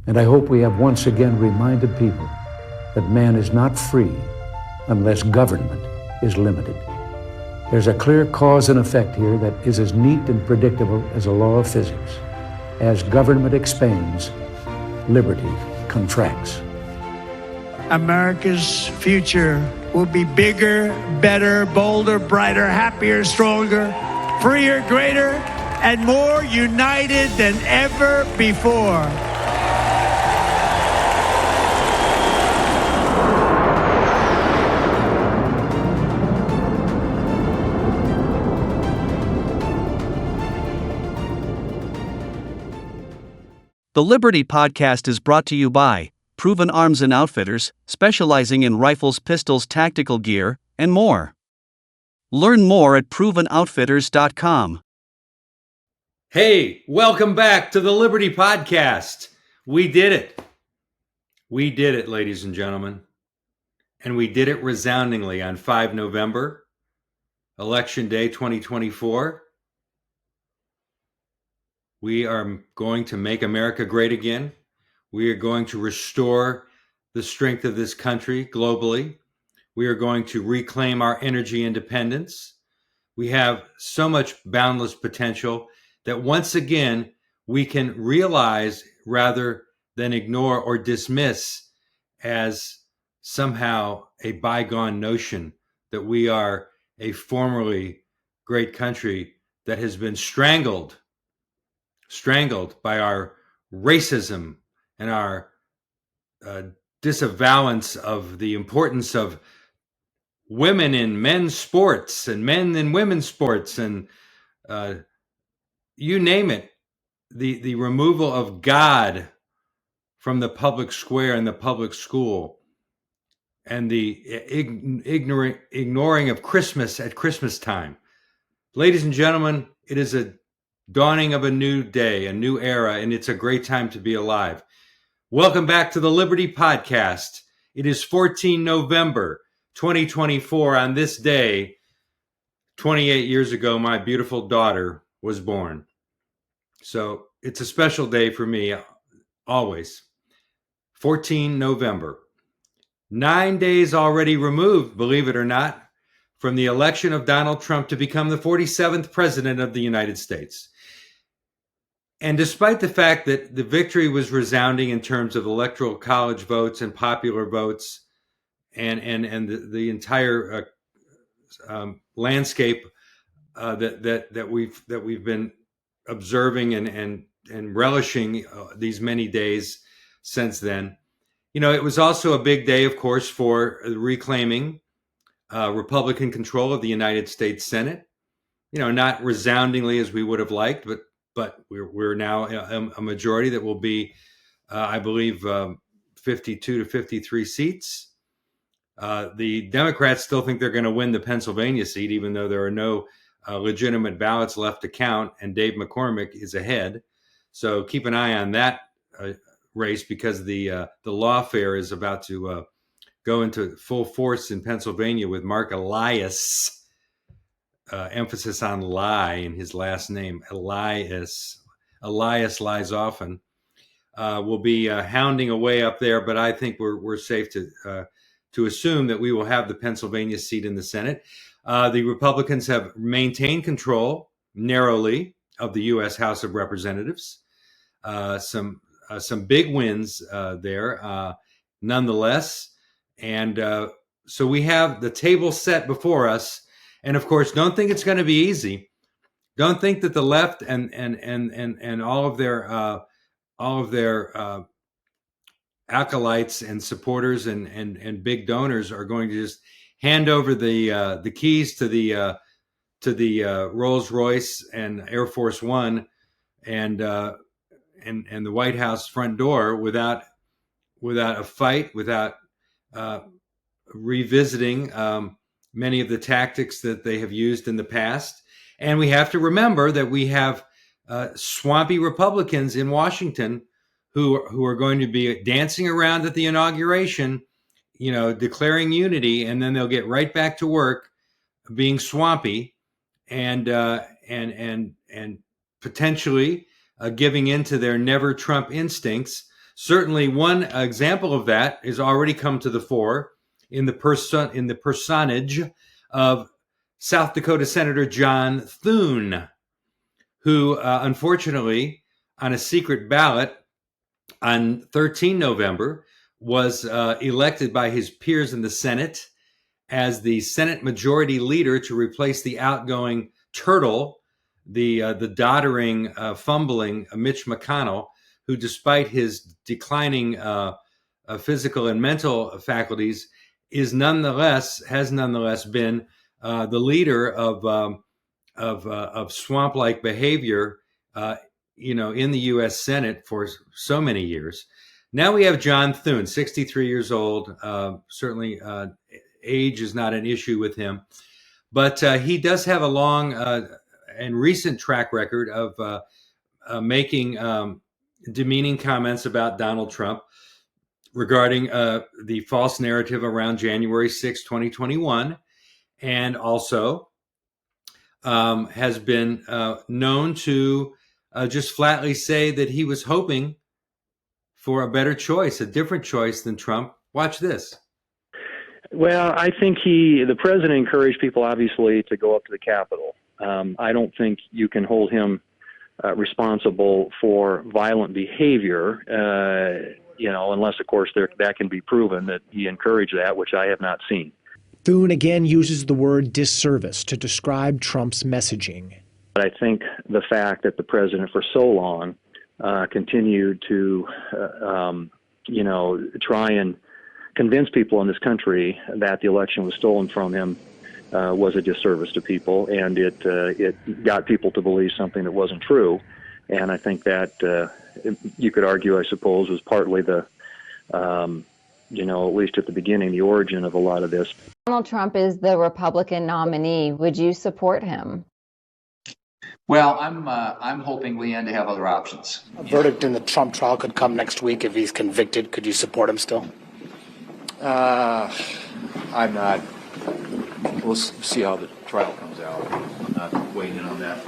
And I hope we have once again reminded people that man is not free unless government is limited. There's a clear cause and effect here that is as neat and predictable as a law of physics. As government expands, liberty contracts. America's future will be bigger, better, bolder, brighter, happier, stronger, freer, greater, and more united than ever before. The Liberty Podcast is brought to you by Proven Arms and Outfitters, specializing in rifles, pistols, tactical gear, and more. Learn more at ProvenOutfitters.com. Hey, welcome back to the Liberty Podcast. We did it. We did it, ladies and gentlemen. And we did it resoundingly on 5 November, Election Day 2024. We are going to make America great again. We are going to restore the strength of this country globally. We are going to reclaim our energy independence. We have so much boundless potential that once again, we can realize rather than ignore or dismiss as somehow a bygone notion that we are a formerly great country that has been strangled by our racism and our disavowance of the importance of women in men's sports and men in women's sports and you name it, the removal of God from the public square and the public school, and the ignoring of Christmas at Christmas time. Ladies and gentlemen, it is a dawning of a new day, a new era, and it's a great time to be alive. Welcome back to the Liberty Podcast. It is 14 November 2024. On this day, 28 years ago, my beautiful daughter was born. So it's a special day for me, always. 14 November. 9 days already removed, believe it or not, from the election of Donald Trump to become the 47th president of the United States. And despite the fact that the victory was resounding in terms of electoral college votes and popular votes and the entire landscape that we've been observing and relishing these many days since then, you know, it was also a big day, of course, for reclaiming Republican control of the United States Senate. You know, not resoundingly as we would have liked, but we're now a majority that will be, I believe, 52 to 53 seats. The Democrats still think they're going to win the Pennsylvania seat, even though there are no legitimate ballots left to count, and Dave McCormick is ahead. So keep an eye on that race, because the lawfare is about to go into full force in Pennsylvania with Mark Elias. Emphasis on lie in his last name, Elias lies often, will be hounding away up there. But I think we're safe to assume that we will have the Pennsylvania seat in the Senate. The Republicans have maintained control narrowly of the U.S. House of Representatives. Some big wins there, nonetheless. And so we have the table set before us. And of course, don't think it's going to be easy. Don't think that the left and all of their acolytes and supporters and big donors are going to just hand over the keys to the Rolls Royce and Air Force One and the White House front door without a fight, without revisiting many of the tactics that they have used in the past. And we have to remember that we have swampy Republicans in Washington who are going to be dancing around at the inauguration, you know, declaring unity, and then they'll get right back to work being swampy and potentially giving in to their never Trump instincts Certainly, one example of that has already come to the fore in the personage of South Dakota Senator John Thune, who unfortunately, on a secret ballot on 13 November, was elected by his peers in the Senate as the Senate Majority Leader to replace the outgoing turtle, the doddering, fumbling Mitch McConnell, who, despite his declining physical and mental faculties, has nonetheless been the leader of swamp-like behavior, in the U.S. Senate for so many years. Now we have John Thune, 63 years old. Certainly, age is not an issue with him, but he does have a long and recent track record of making demeaning comments about Donald Trump regarding the false narrative around January 6, 2021, and also has been known to just flatly say that he was hoping for a better choice, a different choice than Trump. Watch this. Well, I think the president encouraged people, obviously, to go up to the Capitol. I don't think you can hold him responsible for violent behavior, unless, of course, that can be proven that he encouraged that, which I have not seen. Thune again uses the word disservice to describe Trump's messaging. But I think the fact that the president for so long continued to, try and convince people in this country that the election was stolen from him was a disservice to people, and it got people to believe something that wasn't true. And I think that you could argue, I suppose, was partly the, at least at the beginning, the origin of a lot of this. Donald Trump is the Republican nominee. Would you support him? Well, I'm hoping, Leanne, to have other options. A verdict in the Trump trial could come next week if he's convicted. Could you support him still? I'm not. We'll see how the trial comes out. I'm not weighing in on that.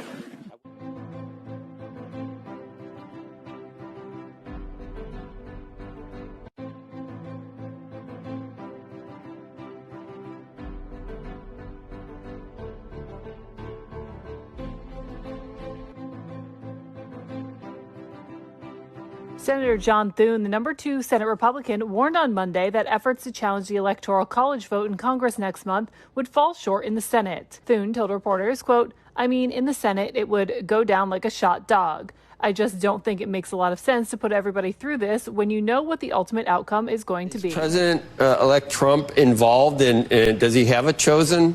Senator John Thune, the number 2 Senate Republican, warned on Monday that efforts to challenge the Electoral College vote in Congress next month would fall short in the Senate. Thune told reporters, quote, in the Senate, it would go down like a shot dog. I just don't think it makes a lot of sense to put everybody through this when you know what the ultimate outcome is going to be. Is President-elect Trump involved in does he have a chosen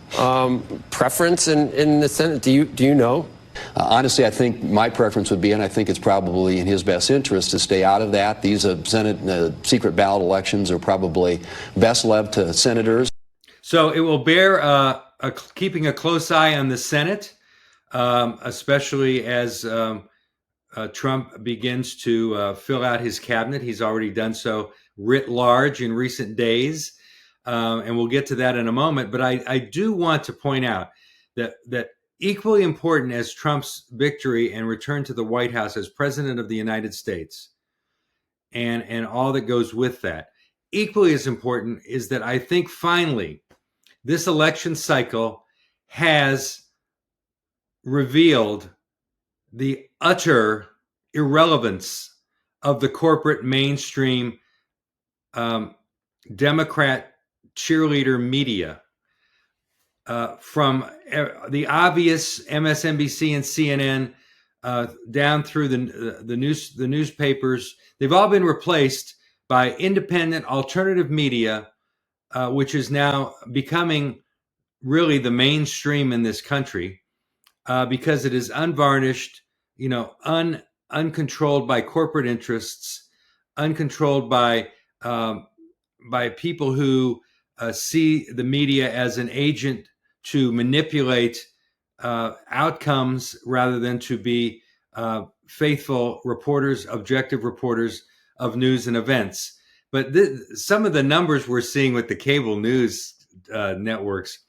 preference in the Senate? Do you know? Honestly, I think my preference would be, and I think it's probably in his best interest, to stay out of that. These Senate secret ballot elections are probably best left to senators. So it will bear keeping a close eye on the Senate, especially as Trump begins to fill out his cabinet. He's already done so writ large in recent days, and we'll get to that in a moment. But I do want to point out that equally important as Trump's victory and return to the White House as president of the United States and all that goes with that, equally as important is that I think finally this election cycle has revealed the utter irrelevance of the corporate mainstream Democrat cheerleader media. From the obvious MSNBC and CNN down through the newspapers, they've all been replaced by independent alternative media, which is now becoming really the mainstream in this country because it is unvarnished, uncontrolled by corporate interests, uncontrolled by people who see the media as an agent to manipulate outcomes rather than to be faithful reporters, objective reporters of news and events. But some of the numbers we're seeing with the cable news networks,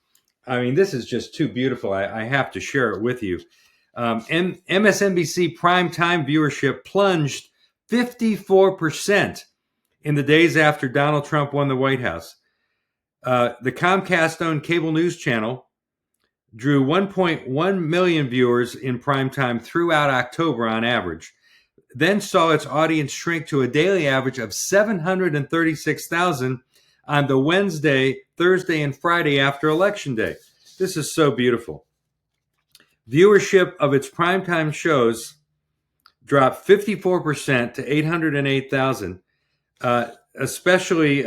this is just too beautiful. I have to share it with you. MSNBC primetime viewership plunged 54% in the days after Donald Trump won the White House. The Comcast-owned cable news channel drew 1.1 million viewers in primetime throughout October on average, then saw its audience shrink to a daily average of 736,000 on the Wednesday, Thursday, and Friday after Election Day. This is so beautiful. Viewership of its primetime shows dropped 54% to 808,000, especially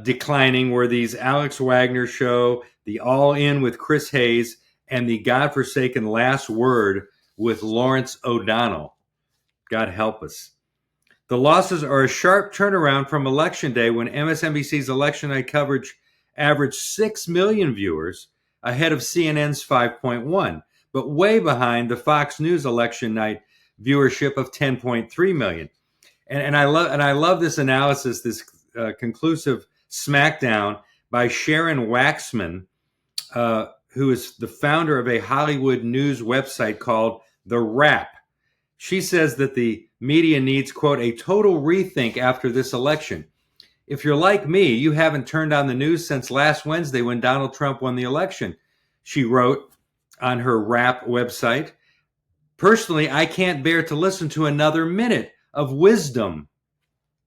declining were these Alex Wagner show, the All In with Chris Hayes, and the godforsaken Last Word with Lawrence O'Donnell. God help us. The losses are a sharp turnaround from Election Day, when MSNBC's election night coverage averaged 6 million viewers, ahead of CNN's 5.1, but way behind the Fox News election night viewership of 10.3 million. And I love this analysis, this conclusive smackdown by Sharon Waxman, who is the founder of a Hollywood news website called The Wrap. She says that the media needs, quote, a total rethink after this election. If you're like me, you haven't turned on the news since last Wednesday when Donald Trump won the election, she wrote on her Wrap website. Personally, I can't bear to listen to another minute of wisdom,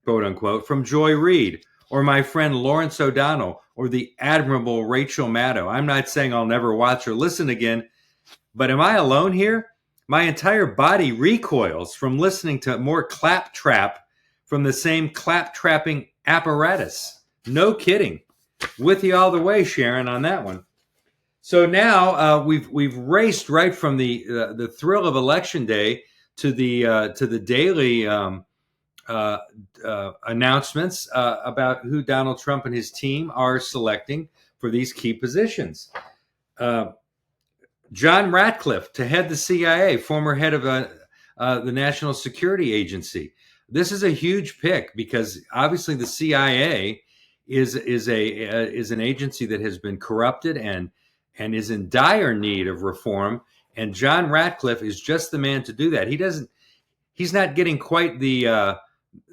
quote unquote, from Joy Reid or my friend Lawrence O'Donnell or the admirable Rachel Maddow. I'm not saying I'll never watch or listen again, but am I alone here? My entire body recoils from listening to more claptrap from the same claptrapping apparatus. No kidding. With you all the way, Sharon, on that one. So now we've raced right from the thrill of Election Day to the daily announcements about who Donald Trump and his team are selecting for these key positions. John Ratcliffe to head the CIA, former head of the National Security Agency. This is a huge pick because obviously the CIA is an agency that has been corrupted and is in dire need of reform. And John Ratcliffe is just the man to do that. He's not getting quite the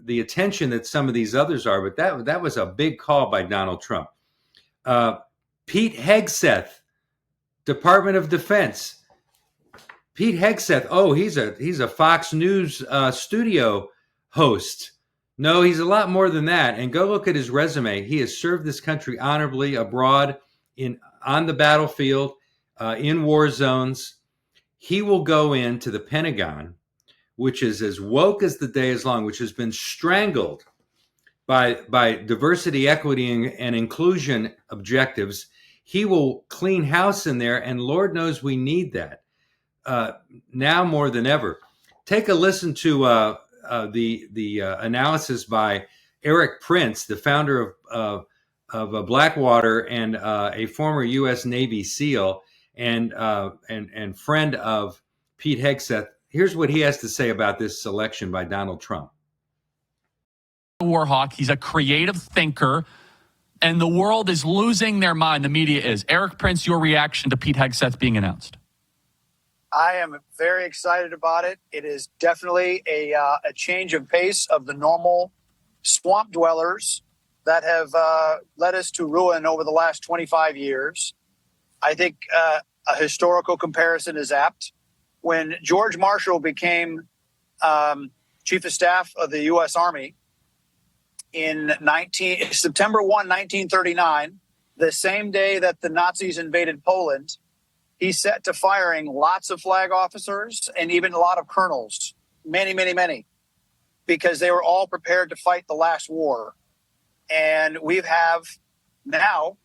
attention that some of these others are, but that was a big call by Donald Trump. Pete Hegseth, Department of Defense. Pete Hegseth, he's a Fox News studio host. No, he's a lot more than that. And go look at his resume. He has served this country honorably abroad, on the battlefield, in war zones. He will go into the Pentagon, which is as woke as the day is long, which has been strangled by diversity, equity, and inclusion objectives. He will clean house in there, and Lord knows we need that now more than ever. Take a listen to the analysis by Eric Prince, the founder of Blackwater and a former U.S. Navy SEAL and friend of Pete Hegseth. Here's what he has to say about this selection by Donald Trump. Warhawk, he's a creative thinker. And the world is losing their mind. The media is. Eric Prince, your reaction to Pete Hegseth being announced? I am very excited about it. It is definitely a change of pace of the normal swamp dwellers that have led us to ruin over the last 25 years. I think a historical comparison is apt. When George Marshall became Chief of Staff of the U.S. Army, in September 1, 1939, the same day that the Nazis invaded Poland, he set to firing lots of flag officers and even a lot of colonels, many, many, many, because they were all prepared to fight the last war. And we have the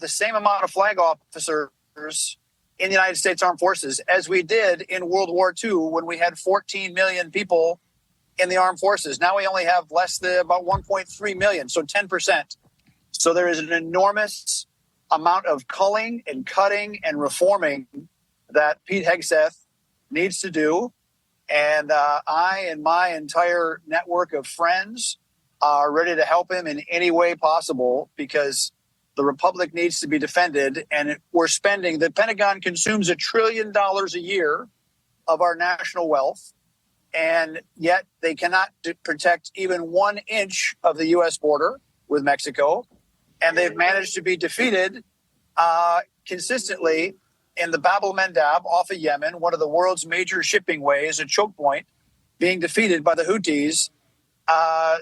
same amount of flag officers in the United States Armed Forces as we did in World War II when we had 14 million people in the armed forces. Now we only have about 1.3 million, so 10%. So there is an enormous amount of culling and cutting and reforming that Pete Hegseth needs to do. And I and my entire network of friends are ready to help him in any way possible because the Republic needs to be defended. And the Pentagon consumes $1 trillion a year of our national wealth. and yet they cannot protect even 1 inch of the U.S. border with Mexico, and they've managed to be defeated consistently in the Bab el-Mandab off of Yemen, one of the world's major shipping ways, a choke point, being defeated by the Houthis.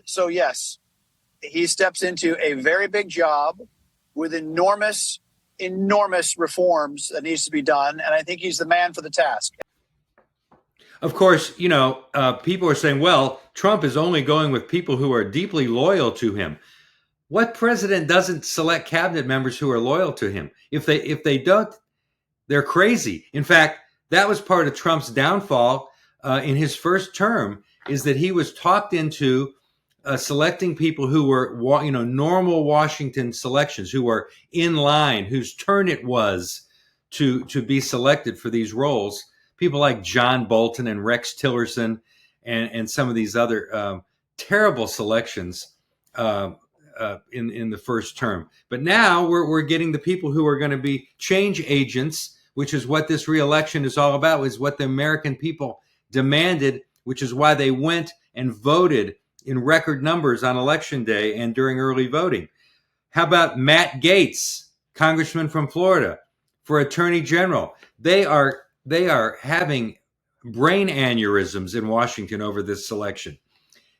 So yes, he steps into a very big job with enormous reforms that needs to be done, and I think he's the man for the task. Of course, people are saying, well, Trump is only going with people who are deeply loyal to him. What president doesn't select cabinet members who are loyal to him? If they don't, they're crazy. In fact, that was part of Trump's downfall in his first term, is that he was talked into selecting people who were, normal Washington selections, who were in line, whose turn it was to be selected for these roles. People like John Bolton and Rex Tillerson and some of these other terrible selections in the first term. But now we're getting the people who are going to be change agents, which is what this reelection is all about, is what the American people demanded, which is why they went and voted in record numbers on Election Day and during early voting. How about Matt Gaetz, congressman from Florida, for attorney general? They are having brain aneurysms in Washington over this selection.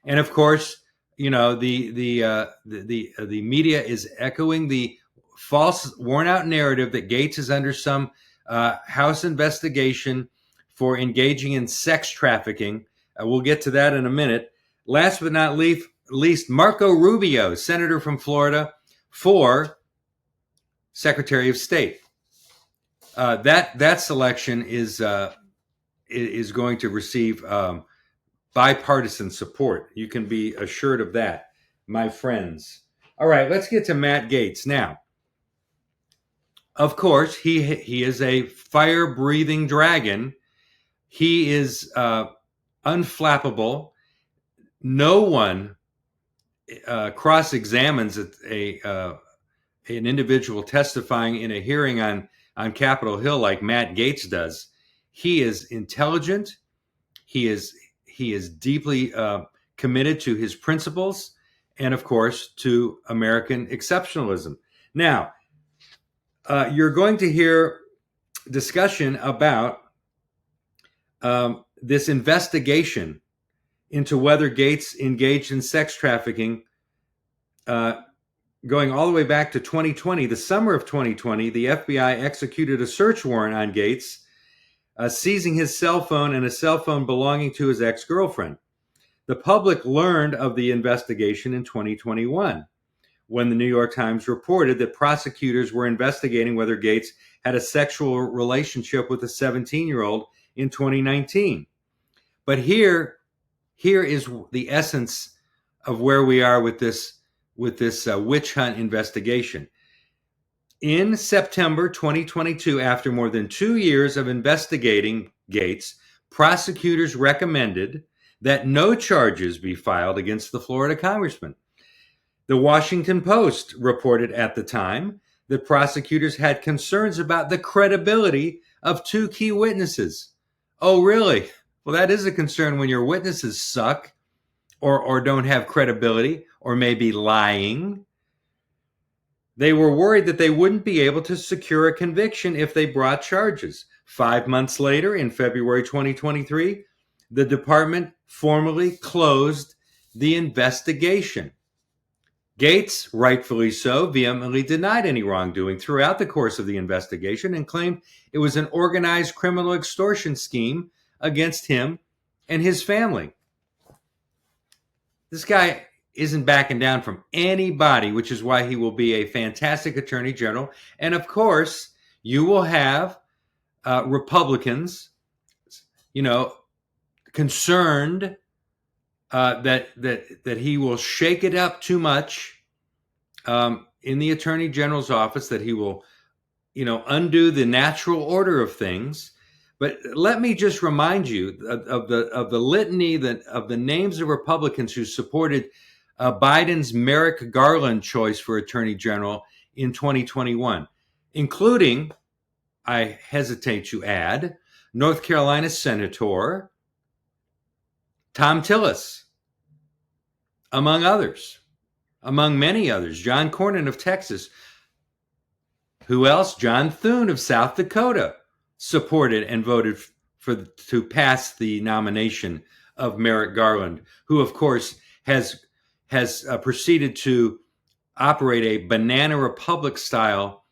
And of course, the media is echoing the false, worn-out narrative that Gaetz is under some House investigation for engaging in sex trafficking. We'll get to that in a minute. Last but not least, Marco Rubio, senator from Florida, for Secretary of State. That selection is going to receive bipartisan support. You can be assured of that, my friends. All right, let's get to Matt Gaetz now. Of course, he is a fire-breathing dragon. He is unflappable. No one cross-examines an individual testifying in a hearing on Capitol Hill like Matt Gaetz does. He is intelligent. He is deeply committed to his principles and, of course, to American exceptionalism. Now, you're going to hear discussion about this investigation into whether Gaetz engaged in sex trafficking, going all the way back to 2020. The summer of 2020, the FBI executed a search warrant on Gaetz, seizing his cell phone and a cell phone belonging to his ex-girlfriend. The public learned of the investigation in 2021, when the New York Times reported that prosecutors were investigating whether Gaetz had a sexual relationship with a 17-year-old in 2019. But here is the essence of where we are with this witch hunt investigation. In September 2022, after more than 2 years of investigating Gaetz, prosecutors recommended that no charges be filed against the Florida congressman. The Washington Post reported at the time that prosecutors had concerns about the credibility of 2 key witnesses. Oh, really? Well, that is a concern when your witnesses suck or don't have credibility or may be lying. They were worried that they wouldn't be able to secure a conviction if they brought charges. 5 months later, in February 2023, the department formally closed the investigation. Gaetz, rightfully so, vehemently denied any wrongdoing throughout the course of the investigation and claimed it was an organized criminal extortion scheme against him and his family. This guy isn't backing down from anybody, which is why he will be a fantastic attorney general. And of course, you will have Republicans, concerned that he will shake it up too much in the attorney general's office, that he will, undo the natural order of things. But let me just remind you of the litany of the names of Republicans who supported Biden's Merrick Garland choice for attorney general in 2021, including, I hesitate to add, North Carolina Senator Tom Tillis, among others, among many others. John Cornyn of Texas. Who else? John Thune of South Dakota supported and voted to pass the nomination of Merrick Garland, who, of course, has proceeded to operate a Banana Republic-style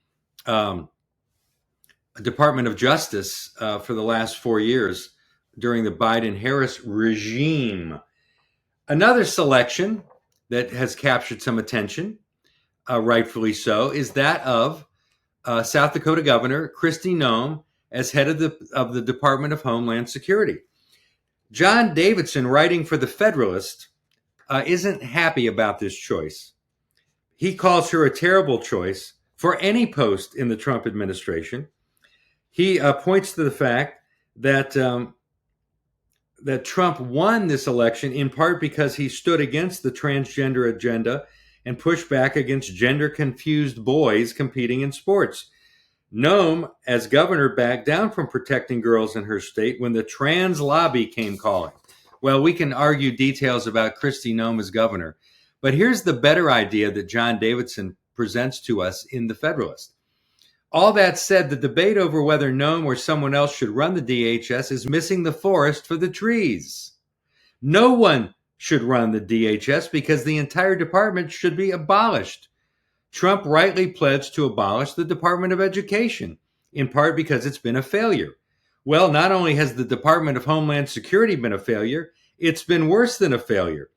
Department of Justice for the last 4 years during the Biden-Harris regime. Another selection that has captured some attention, rightfully so, is that of South Dakota Governor Kristi Noem as head of the Department of Homeland Security. John Davidson, writing for the Federalist, isn't happy about this choice. He calls her a terrible choice for any post in the Trump administration. He points to the fact that that Trump won this election in part because he stood against the transgender agenda and pushed back against gender-confused boys competing in sports. Noem, as governor, backed down from protecting girls in her state when the trans lobby came calling. Well, we can argue details about Kristi Noem as governor, but here's the better idea that John Davidson presents to us in the Federalist. All that said, the debate over whether Noem or someone else should run the DHS is missing the forest for the trees. No one should run the DHS because the entire department should be abolished. Trump rightly pledged to abolish the Department of Education, in part because it's been a failure. Well, not only has the Department of Homeland Security been a failure, it's been worse than a failure.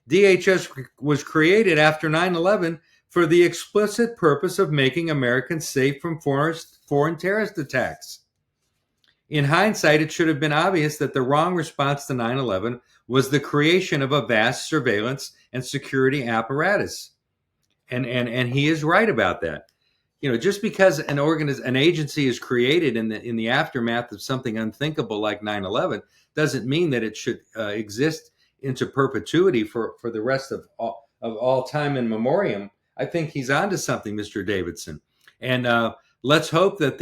DHS was created after 9/11 for the explicit purpose of making Americans safe from foreign terrorist attacks. In hindsight, it should have been obvious that the wrong response to 9/11 was the creation of a vast surveillance and security apparatus. And he is right about that. You know, just because an agency is created in the aftermath of something unthinkable like 9/11 doesn't mean that it should exist into perpetuity for the rest of all time in memoriam. I think he's onto something, Mr. Davidson. And let's hope that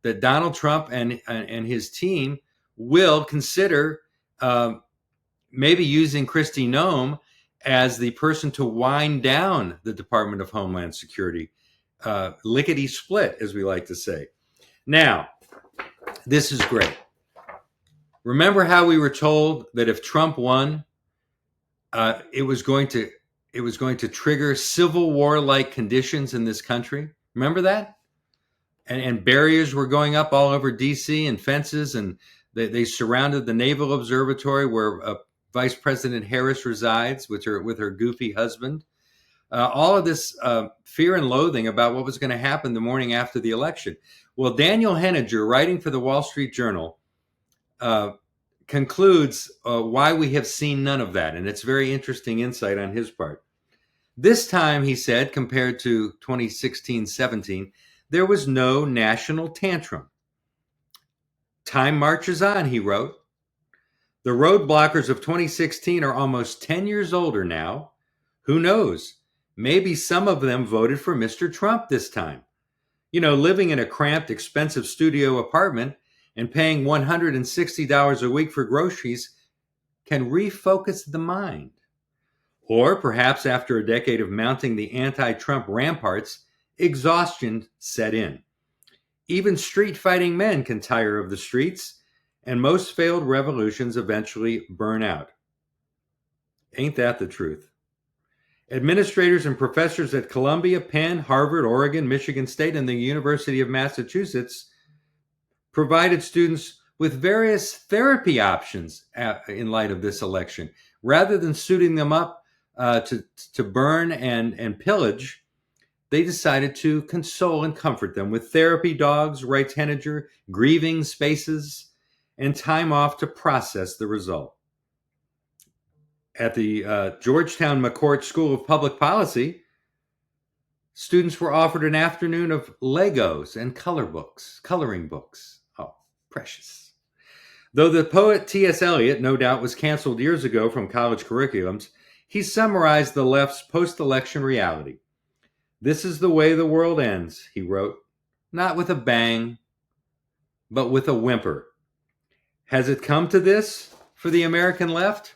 that Donald Trump and his team will consider maybe using Kristi Noem as the person to wind down the Department of Homeland Security, lickety split, as we like to say. Now, this is great. Remember how we were told that if Trump won, it was going to trigger civil war-like conditions in this country? Remember that? And barriers were going up all over D.C. and fences, and they surrounded the Naval Observatory where Vice President Harris resides with her goofy husband. All of this fear and loathing about what was going to happen the morning after the election. Well, Daniel Henninger, writing for the Wall Street Journal, concludes why we have seen none of that. And it's very interesting insight on his part. This time, he said, compared to 2016-17, there was no national tantrum. Time marches on, he wrote. The roadblockers of 2016 are almost 10 years older now. Who knows? Maybe some of them voted for Mr. Trump this time. You know, living in a cramped, expensive studio apartment and paying $160 a week for groceries can refocus the mind. Or perhaps after a decade of mounting the anti-Trump ramparts, exhaustion set in. Even street-fighting men can tire of the streets, and most failed revolutions eventually burn out. Ain't that the truth? Administrators and professors at Columbia, Penn, Harvard, Oregon, Michigan State, and the University of Massachusetts provided students with various therapy options in light of this election. Rather than suiting them up to burn and pillage, they decided to console and comfort them with therapy dogs, writes Henninger, grieving spaces, and time off to process the result. At the Georgetown McCourt School of Public Policy, students were offered an afternoon of Legos and coloring books. Oh, precious. Though the poet T.S. Eliot, no doubt, was canceled years ago from college curriculums, he summarized the left's post-election reality. This is the way the world ends, he wrote, not with a bang, but with a whimper. Has it come to this? for the American left?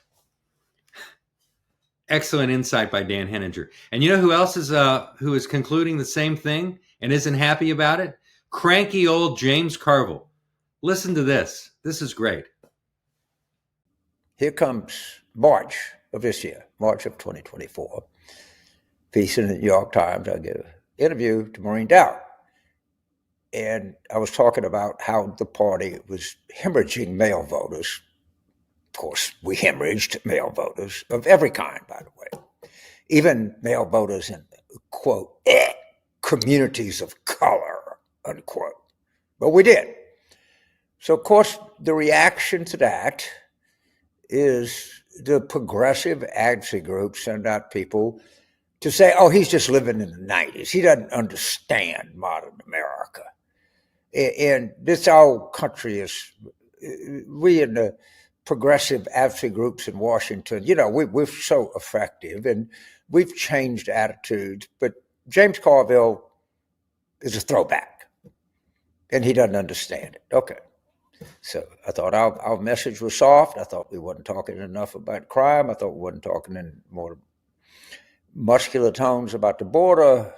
Excellent insight by Dan Henninger. And you know who else is who is concluding the same thing and isn't happy about it? Cranky old James Carville. Listen to this. This is great. Here comes March of this year, March of 2024. Piece in the New York Times. I give an interview to Maureen Dowd. And I was talking about how the party was hemorrhaging male voters. Of course, we hemorrhaged male voters of every kind, by the way. Even male voters in, quote, communities of color, unquote. But we did. So, of course, the reaction to that is the progressive advocacy groups send out people to say, oh, he's just living in the 90s. He doesn't understand modern America. And this whole country is, we in the progressive advocacy groups in Washington, you know, we're so effective and we've changed attitudes. But James Carville is a throwback and he doesn't understand it. Okay. So I thought our message was soft. I thought we wasn't talking enough about crime. I thought we wasn't talking in more muscular tones about the border,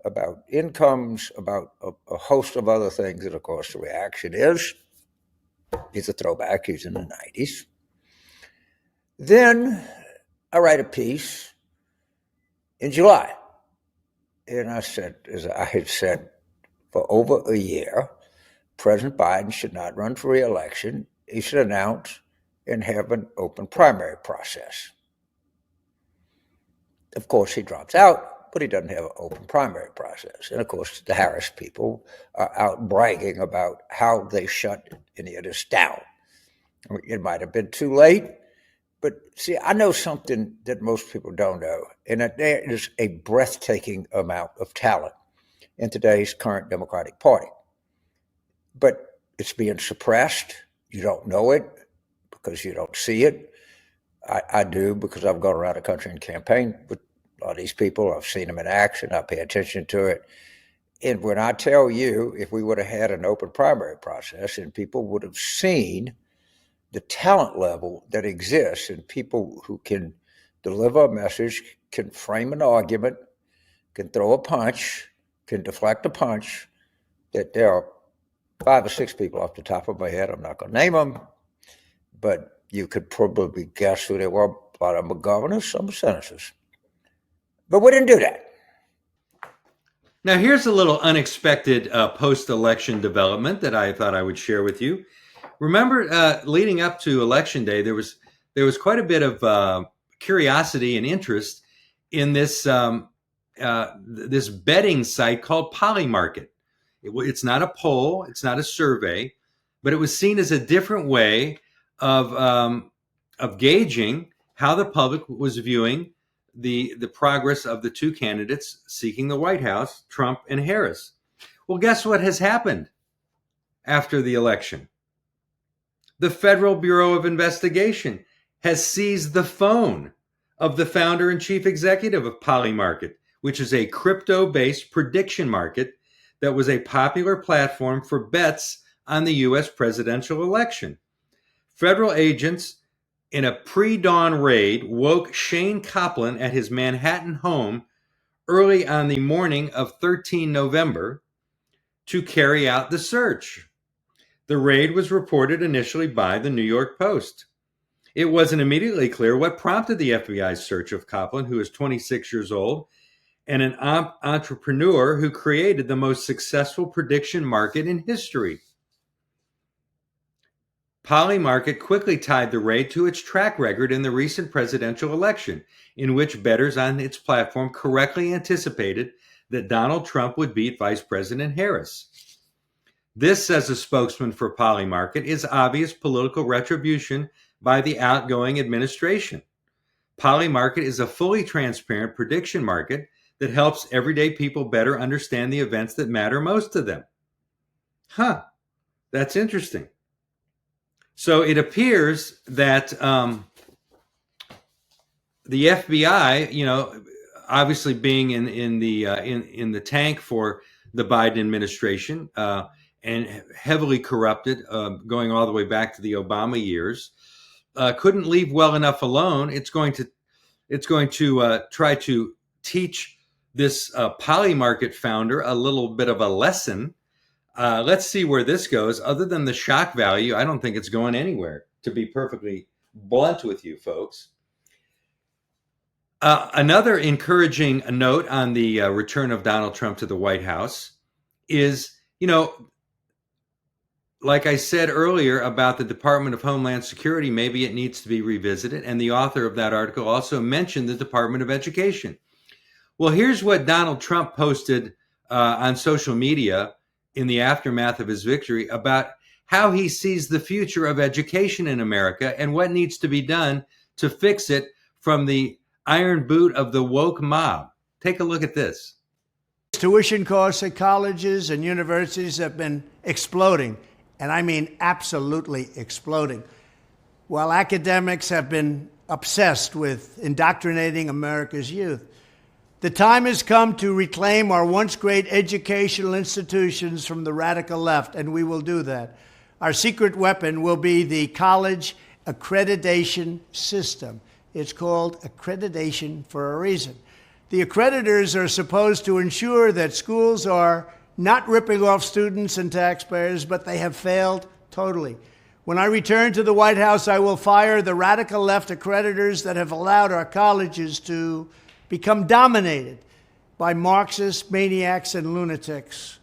about incomes, about a host of other things. And of course, the reaction is, he's a throwback, he's in the 90s. Then I write a piece in July. And I said, as I had said for over a year, President Biden should not run for re-election. He should announce and have an open primary process. Of course, he drops out, but he doesn't have an open primary process. And of course, the Harris people are out bragging about how they shut any of this down. It might have been too late, but see, I know something that most people don't know, and that there is a breathtaking amount of talent in today's current Democratic Party. But it's being suppressed. You don't know it because you don't see it. I do because I've gone around the country and campaigned with a lot of these people. I've seen them in action. I pay attention to it. And when I tell you, if we would have had an open primary process and people would have seen the talent level that exists in people who can deliver a message, can frame an argument, can throw a punch, can deflect a punch, that there are 5 or 6 people off the top of my head. I'm not going to name them, but you could probably guess who they were. A lot of them are governors, some are senators. But we didn't do that. Now, here's a little unexpected post-election development that I thought I would share with you. Remember, leading up to Election Day, there was quite a bit of curiosity and interest in this this betting site called Polymarket. It's not a poll, it's not a survey, but it was seen as a different way of gauging how the public was viewing the progress of the two candidates seeking the White House, Trump and Harris. Well, guess what has happened after the election? The Federal Bureau of Investigation has seized the phone of the founder and chief executive of Polymarket, which is a crypto-based prediction market that was a popular platform for bets on the U.S. presidential election. Federal agents in a pre-dawn raid woke Shane Copland at his Manhattan home early on the morning of 13 November to carry out the search. The raid was reported initially by the New York Post. It wasn't immediately clear what prompted the FBI's search of Copland, who is 26 years old, and an entrepreneur who created the most successful prediction market in history. Polymarket quickly tied the raid to its track record in the recent presidential election, in which bettors on its platform correctly anticipated that Donald Trump would beat Vice President Harris. This, says a spokesman for Polymarket, is obvious political retribution by the outgoing administration. Polymarket is a fully transparent prediction market that helps everyday people better understand the events that matter most to them. That's interesting. So it appears that the FBI, obviously being in the tank for the Biden administration and heavily corrupted, going all the way back to the Obama years, couldn't leave well enough alone. It's going to try to teach this Polymarket founder a little bit of a lesson. Let's see where this goes. Other than the shock value, I don't think it's going anywhere, to be perfectly blunt with you folks. Another encouraging note on the return of Donald Trump to the White House is, like I said earlier about the Department of Homeland Security, maybe it needs to be revisited. And the author of that article also mentioned the Department of Education. Well, here's what Donald Trump posted on social media in the aftermath of his victory about how he sees the future of education in America and what needs to be done to fix it from the iron boot of the woke mob. Take a look at this. Tuition costs at colleges and universities have been exploding, and I mean absolutely exploding, while academics have been obsessed with indoctrinating America's youth. The time has come to reclaim our once great educational institutions from the radical left, and we will do that. Our secret weapon will be the college accreditation system. It's called accreditation for a reason. The accreditors are supposed to ensure that schools are not ripping off students and taxpayers, but they have failed totally. When I return to the White House, I will fire the radical left accreditors that have allowed our colleges to become dominated by Marxist maniacs and lunatics.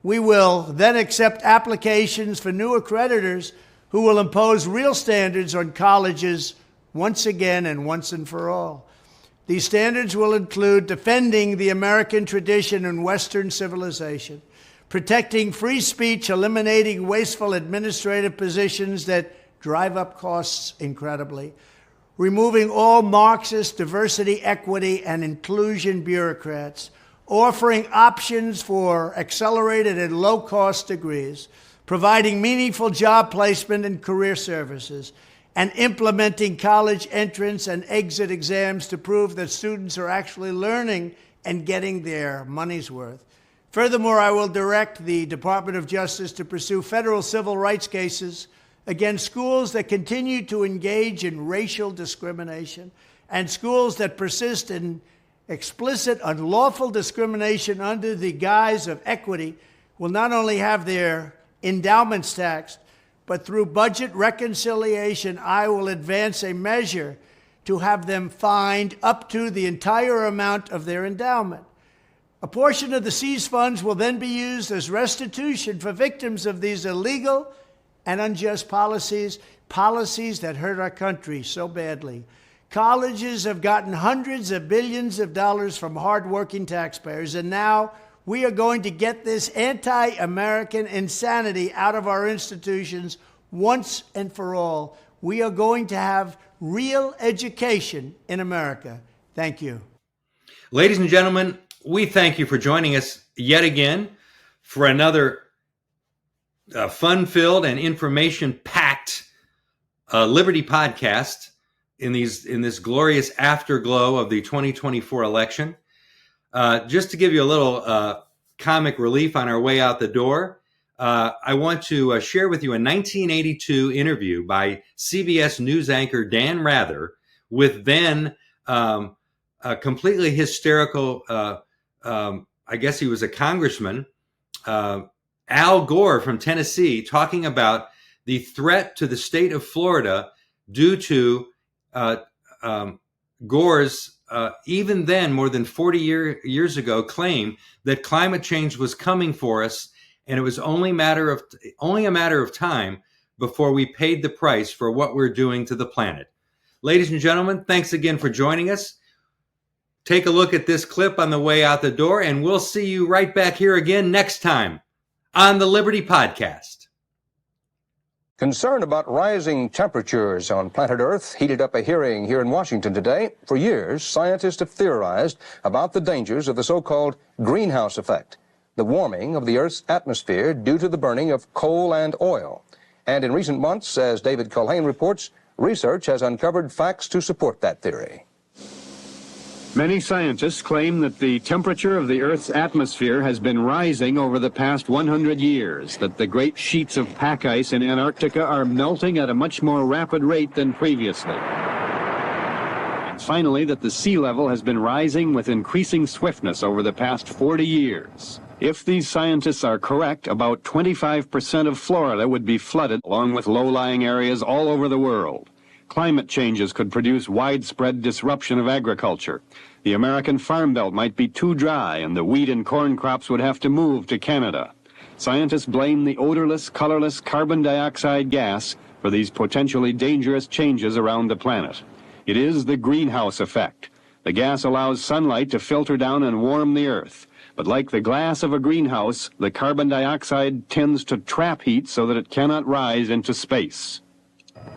We will then accept applications for new accreditors who will impose real standards on colleges once again and once and for all. These standards will include defending the American tradition and Western civilization, protecting free speech, eliminating wasteful administrative positions that drive up costs incredibly, removing all Marxist diversity, equity, and inclusion bureaucrats, offering options for accelerated and low-cost degrees, providing meaningful job placement and career services, and implementing college entrance and exit exams to prove that students are actually learning and getting their money's worth. Furthermore, I will direct the Department of Justice to pursue federal civil rights cases against schools that continue to engage in racial discrimination and schools that persist in explicit, unlawful discrimination under the guise of equity will not only have their endowments taxed, but through budget reconciliation, I will advance a measure to have them fined up to the entire amount of their endowment. A portion of the seized funds will then be used as restitution for victims of these illegal and unjust policies that hurt our country so badly. Colleges have gotten hundreds of billions of dollars from hardworking taxpayers, and now we are going to get this anti-American insanity out of our institutions once and for all. We are going to have real education in America. Thank you. Ladies and gentlemen, we thank you for joining us yet again for another fun-filled and information-packed Liberty podcast in this glorious afterglow of the 2024 election. Just to give you a little comic relief on our way out the door, I want to share with you a 1982 interview by CBS News anchor Dan Rather with then a completely hysterical, I guess he was a congressman, Al Gore from Tennessee, talking about the threat to the state of Florida due to Gore's even then, more than 40 years ago, claim that climate change was coming for us, and it was only a matter of time before we paid the price for what we're doing to the planet. Ladies and gentlemen, thanks again for joining us. Take a look at this clip on the way out the door, and we'll see you right back here again next time on the Liberty Podcast. Concern about rising temperatures on planet Earth heated up a hearing here in Washington today. For years, scientists have theorized about the dangers of the so-called greenhouse effect, the warming of the Earth's atmosphere due to the burning of coal and oil. And in recent months, as David Culhane reports, research has uncovered facts to support that theory. Many scientists claim that the temperature of the Earth's atmosphere has been rising over the past 100 years, that the great sheets of pack ice in Antarctica are melting at a much more rapid rate than previously. And finally, that the sea level has been rising with increasing swiftness over the past 40 years. If these scientists are correct, about 25% of Florida would be flooded, along with low-lying areas all over the world. Climate changes could produce widespread disruption of agriculture. The American farm belt might be too dry, and the wheat and corn crops would have to move to Canada. Scientists blame the odorless, colorless carbon dioxide gas for these potentially dangerous changes around the planet. It is the greenhouse effect. The gas allows sunlight to filter down and warm the earth. But like the glass of a greenhouse, the carbon dioxide tends to trap heat so that it cannot rise into space.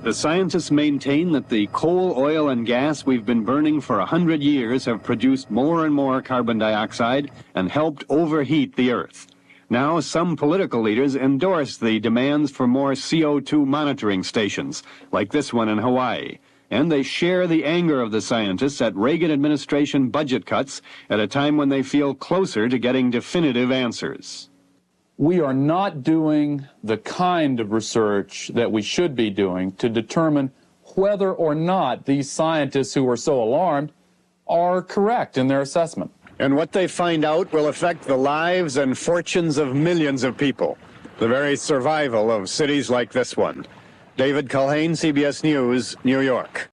The scientists maintain that the coal, oil, and gas we've been burning for 100 years have produced more and more carbon dioxide and helped overheat the Earth. Now, some political leaders endorse the demands for more CO2 monitoring stations, like this one in Hawaii. And they share the anger of the scientists at Reagan administration budget cuts at a time when they feel closer to getting definitive answers. We are not doing the kind of research that we should be doing to determine whether or not these scientists who are so alarmed are correct in their assessment. And what they find out will affect the lives and fortunes of millions of people, the very survival of cities like this one. David Culhane, CBS News, New York.